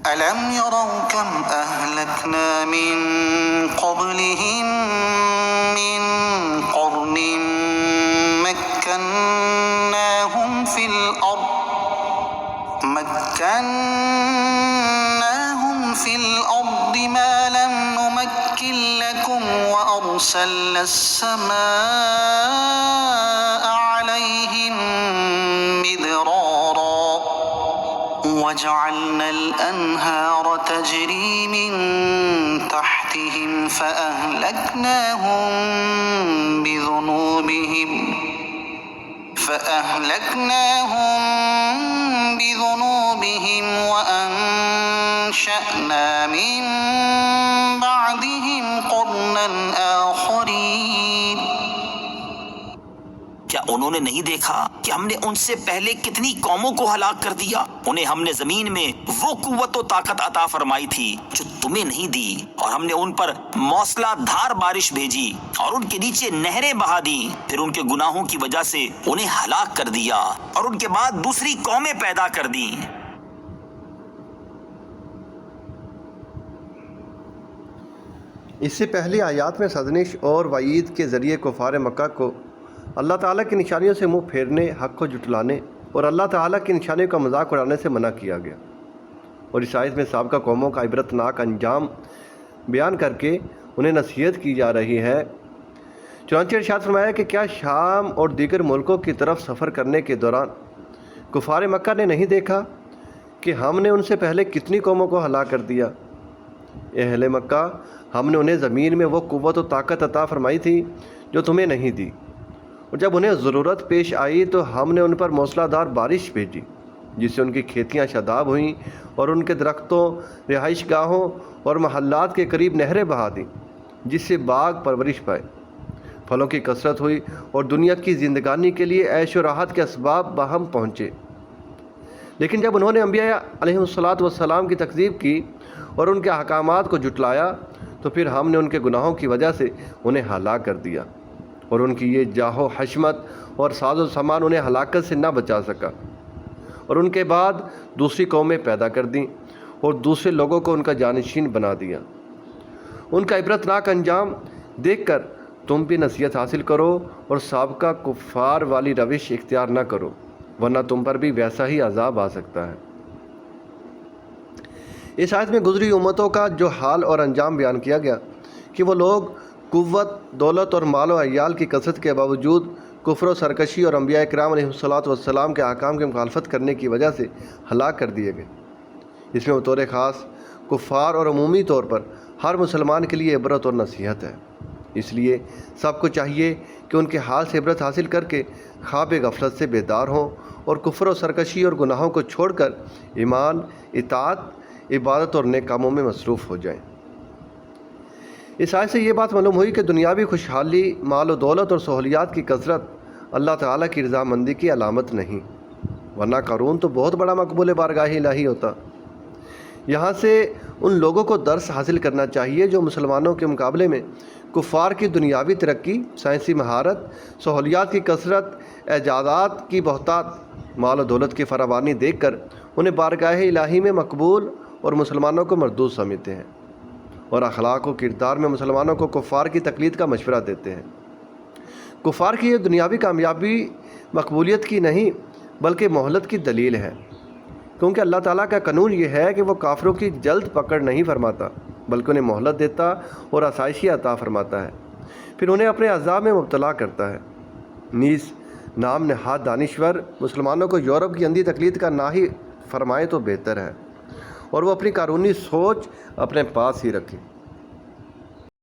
ألم يروا كم أهلكنا من قبلهم من قرن مكناهم في الأرض ما لم نمكن لكم وأرسلنا السماء عليهم مدرارا وجعلنا الأنهار تجري من تحتهم فأهلكناهم بذنوبهم وأنشأنا من بعدهم قرنا آخرين. کیا انہوں نے نہیں دیکھا کہ ہم نے ان سے پہلے کتنی قوموں کو ہلاک کر دیا؟ انہیں ہم نے زمین میں وہ قوت و طاقت عطا فرمائی تھی جو تمہیں نہیں دی، اور ہم نے ان پر موسلا دھار بارش بھیجی اور ان کے نیچے نہریں بہا دی، پھر ان کے گناہوں کی وجہ سے انہیں ہلاک کر دیا اور ان کے بعد دوسری قومیں پیدا کر دیں. اس سے پہلی آیات میں سازش اور وعید کے ذریعے کفار مکہ کو اللہ تعالیٰ کی نشانیوں سے منہ پھیرنے، حق کو جھٹلانے اور اللہ تعالیٰ کی نشانیوں کا مذاق اڑانے سے منع کیا گیا، اور اس آیت میں سابقہ قوموں کا عبرتناک انجام بیان کر کے انہیں نصیحت کی جا رہی ہے. چنانچہ ارشاد فرمایا کہ کیا شام اور دیگر ملکوں کی طرف سفر کرنے کے دوران کفار مکہ نے نہیں دیکھا کہ ہم نے ان سے پہلے کتنی قوموں کو ہلاک کر دیا؟ اہل مکہ، ہم نے انہیں زمین میں وہ قوت و طاقت عطا فرمائی تھی جو تمہیں نہیں دی، اور جب انہیں ضرورت پیش آئی تو ہم نے ان پر موسلا دھار بارش بھیجی جس سے ان کی کھیتیاں شاداب ہوئیں اور ان کے درختوں، رہائش گاہوں اور محلات کے قریب نہریں بہا دیں، جس سے باغ پرورش پائے، پھلوں کی کثرت ہوئی اور دنیا کی زندگانی کے لیے عیش و راحت کے اسباب باہم پہنچے. لیکن جب انہوں نے انبیاء علیہ السلام کی تکذیب کی اور ان کے احکامات کو جھٹلایا تو پھر ہم نے ان کے گناہوں کی وجہ سے انہیں ہلاک کر دیا، اور ان کی یہ جاہ و حشمت اور ساز و سامان انہیں ہلاکت سے نہ بچا سکا، اور ان کے بعد دوسری قومیں پیدا کر دیں اور دوسرے لوگوں کو ان کا جانشین بنا دیا. ان کا عبرتناک انجام دیکھ کر تم بھی نصیحت حاصل کرو اور سابقہ کفار والی روش اختیار نہ کرو، ورنہ تم پر بھی ویسا ہی عذاب آ سکتا ہے. اس آیت میں گزری امتوں کا جو حال اور انجام بیان کیا گیا کہ وہ لوگ قوت، دولت اور مال و عیال کی کثرت کے باوجود کفر و سرکشی اور انبیاء کرام علیہ السلام کے احکام کی مخالفت کرنے کی وجہ سے ہلاک کر دیے گئے. اس میں بطور خاص کفار اور عمومی طور پر ہر مسلمان کے لیے عبرت اور نصیحت ہے. اس لیے سب کو چاہیے کہ ان کے حال سے عبرت حاصل کر کے خواب غفلت سے بیدار ہوں اور کفر و سرکشی اور گناہوں کو چھوڑ کر ایمان، اطاعت، عبادت اور نیک کاموں میں مصروف ہو جائیں. اس آیت سے یہ بات معلوم ہوئی کہ دنیاوی خوشحالی، مال و دولت اور سہولیات کی کثرت اللہ تعالیٰ کی رضامندی کی علامت نہیں، ورنہ قارون تو بہت بڑا مقبول بارگاہ الہی ہوتا. یہاں سے ان لوگوں کو درس حاصل کرنا چاہیے جو مسلمانوں کے مقابلے میں کفار کی دنیاوی ترقی، سائنسی مہارت، سہولیات کی کثرت، ایجادات کی بہتات، مال و دولت کی فراوانی دیکھ کر انہیں بارگاہ الہی میں مقبول اور مسلمانوں کو مردود سمجھتے ہیں، اور اخلاق و کردار میں مسلمانوں کو کفار کی تقلید کا مشورہ دیتے ہیں. کفار کی یہ دنیاوی کامیابی مقبولیت کی نہیں بلکہ مہلت کی دلیل ہے، کیونکہ اللہ تعالیٰ کا قانون یہ ہے کہ وہ کافروں کی جلد پکڑ نہیں فرماتا بلکہ انہیں مہلت دیتا اور آسائشی عطا فرماتا ہے، پھر انہیں اپنے عذاب میں مبتلا کرتا ہے. نیز نام نہاد دانشور مسلمانوں کو یورپ کی اندھی تقلید کا نہ ہی فرمائے تو بہتر ہے، اور وہ اپنی قانونی سوچ اپنے پاس ہی رکھیں.